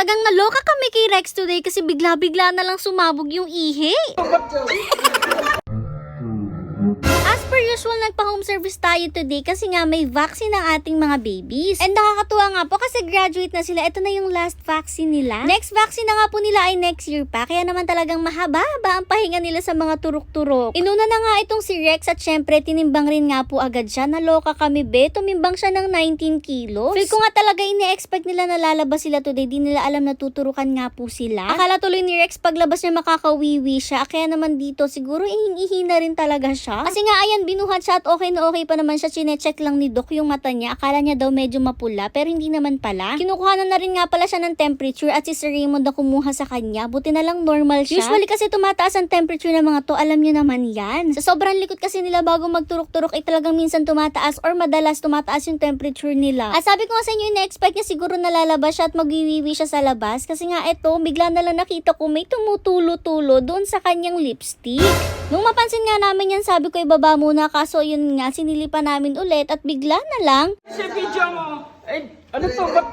Talagang naloka kami kay Rex today kasi bigla-bigla na lang sumabog yung ihi. As per usual, nagpa-home service tayo today kasi nga may vaccine ang ating mga babies. And nakakatuwa nga po kasi graduate na sila. Ito na yung last vaccine nila. Next vaccine na nga po nila ay next year pa. Kaya naman talagang mahaba-haba ang pahinga nila sa mga turok-turok. Inuna na nga itong si Rex at syempre tinimbang rin nga po agad siya. Naloka kami be. Tumimbang siya ng 19 kilos. Feel ko nga talaga ini-expect nila na lalabas sila today. Di nila alam na tuturukan nga po sila. Akala tuloy ni Rex paglabas niya makakawiwi siya. Kaya naman dito siguro ihing-ihi na rin talaga siya. Kasi nga ayan, binuhat siya at okay na okay pa naman siya. Chinecheck lang ni Doc yung mata niya. Akala niya daw medyo mapula pero hindi naman pala. Kinukuha na rin nga pala siya ng temperature at si Sir Raymond na kumuha sa kanya. Buti na lang normal siya. Usually kasi tumataas ang temperature ng mga to. Alam niyo naman yan. Sa sobrang likod kasi nila bago magturok-turok ay talagang minsan tumataas or madalas tumataas yung temperature nila. At sabi ko nga sa inyo, ina-expect niya siguro nalalabas siya at magwiwiwi siya sa labas. Kasi nga eto, bigla na lang nakita ko may tumutulo-tulo doon sa kanyang lipstick. Nung mapansin nga namin yan, sabi ko ibaba muna kaso yun nga, sinilipan namin ulit at bigla na lang. Sa video mo, ay, ano to? Ba't?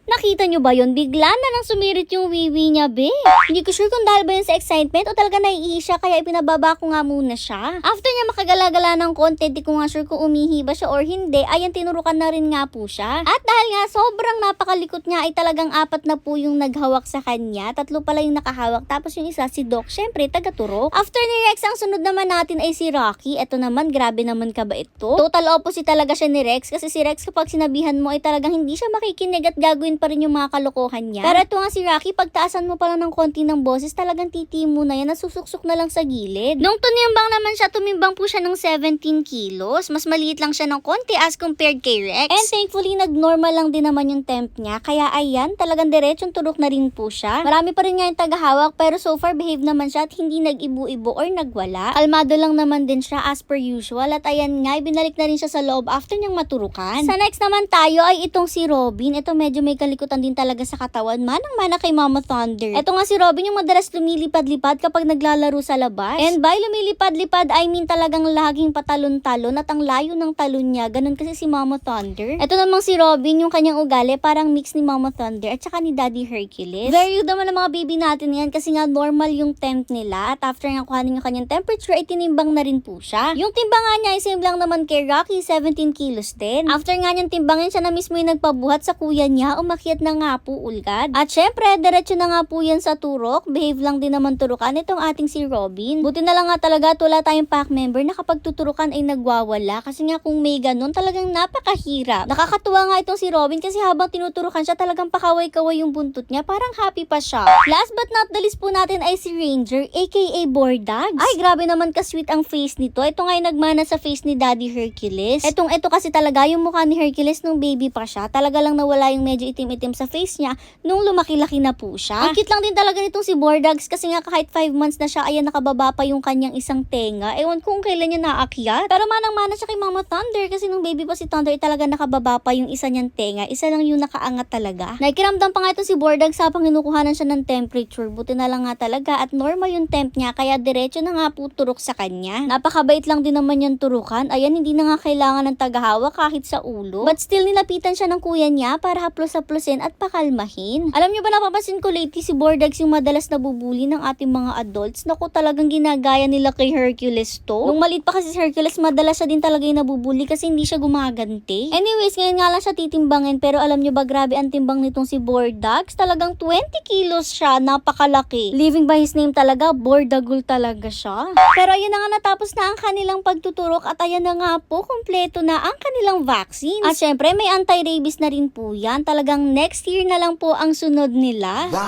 Nakita nyo ba yun? Bigla na lang sumirit yung wiwi niya, be. Hindi ko sure kung dahil ba yun sa excitement o talaga naiihi siya kaya ipinababa ko nga muna siya. After niya makagala-gala ng konti, di ko nga sure kung umihi ba siya or hindi, ayan tinurukan na rin nga po siya. At dahil nga sobrang napakalikot niya ay talagang 4 na po yung naghawak sa kanya. 3 pala yung nakahawak tapos yung isa si Doc, syempre taga-turok. After ni Rex, ang sunod naman natin ay si Rocky. Eto naman, grabe naman ka ba ito? Total opposite talaga siya ni Rex kasi si Rex kapag sinabihan mo ay talagang hindi siya makikinig at gagawin pa rin yung mga kalokohan niya. Pero ito nga si Rocky, pagtaasan mo pala ng konti ng boses, talagang titi mo na yan, nasusuksok na lang sa gilid. Nung tumimbang naman siya, tumimbang po siya ng 17 kilos. Mas maliit lang siya ng konti as compared kay Rex. And thankfully, nag-normal lang din naman yung temp niya. Kaya ayan, talagang diretsong turok na rin po siya. Marami pa rin nga yung tagahawak, pero so far behave naman siya at hindi nag-ibo-ibo or nagwala. Kalmado lang naman din siya as per usual. At ayan nga, binalik na rin siya sa loob after niyang maturukan. Sa next naman tayo ay itong si Robin. Ito medyo may kalikutan din talaga sa katawan, manang-mana kay Mama Thunder. Ito nga si Robin yung madalas lumilipad-lipad kapag naglalaro sa labas. And by lumilipad-lipad, I mean talagang laging patalon-talon at ang layo ng talon niya. Ganun kasi si Mama Thunder. Ito namang si Robin, yung kanyang ugali, parang mix ni Mama Thunder at saka ni Daddy Hercules. Very good naman ang mga baby natin yan kasi nga normal yung temp nila at after nga kuhanin yung kanyang temperature ay tinimbang na rin po siya. Yung timbangan niya ay same lang naman kay Rocky, 17 kilos din. After nga niyang timbangin, siya na mismo yung nagpabuhat sa kuya niya, umakyat na nga po ulgad. At syempre, diretso na nga po yan sa turok. Behave lang din naman turukan itong ating si Robin. Buti na lang nga talaga at wala tayong pack member na kapag tuturukan ay nagwawala. Kasi nga kung may ganun, talagang napakahirap. Nakakatuwa nga itong si Robin kasi habang tinuturukan siya, talagang pakaway-kaway yung buntot niya. Parang happy pa siya. Last but not the least po natin ay si Ranger, aka Bordags. Ay, grabe naman ka-sweet ang face nito. Ito nga yung nagmana sa face ni Daddy Hercules. Ito kasi talaga yung mukha ni Hercules nung baby pa siya. Talaga lang nawala yung medyo itim-itim sa face niya nung lumaki-laki na po siya. Ang cute lang din talaga nitong si Bordags kasi nga kahit 5 months na siya, ayan nakababa pa yung kanyang isang tenga. Ewan kung kailan niya naakyat. Pero manang-mana siya kay Mama Thunder kasi nung baby pa si Thunder talaga nakababa pa yung isa niyang tenga. Isa lang yung nakaangat talaga. Nakikiramdam pa nga itong si Bordags habang kinukuhanan siya ng temperature. Buti na lang nga talaga at normal yung temp niya kaya diretso na nga po turok sa kanya. Napakabait lang din naman yung turukan. Ayan, hindi na nga kailangan ng tagahawak kahit sa ulo. But still nilapitan siya ng kuya niya para haplos-haplosin at pakalmahin. Alam niyo ba, napapansin ko lately si Bordags yung madalas nabubuli ng ating mga adults. Naku, talagang ginagaya nila kay Hercules to. Nung maliit pa kasi si Hercules, madalas siya din talaga yung nabubuli kasi hindi siya gumaganti. Anyways, ngayon nga lang siya titimbangin pero alam niyo ba, grabe ang timbang nitong si Bordags. Talagang 20 kilos siya, napakalaki. Living by his name talaga, Bordagul talaga siya. Pero ayun na nga, natapos na ang kanilang pagtuturok at ayan na nga po, kompleto na ang kanilang vaccines. At syempre, may anti-rabies na rin po yan. Talagang next year na lang po ang sunod nila.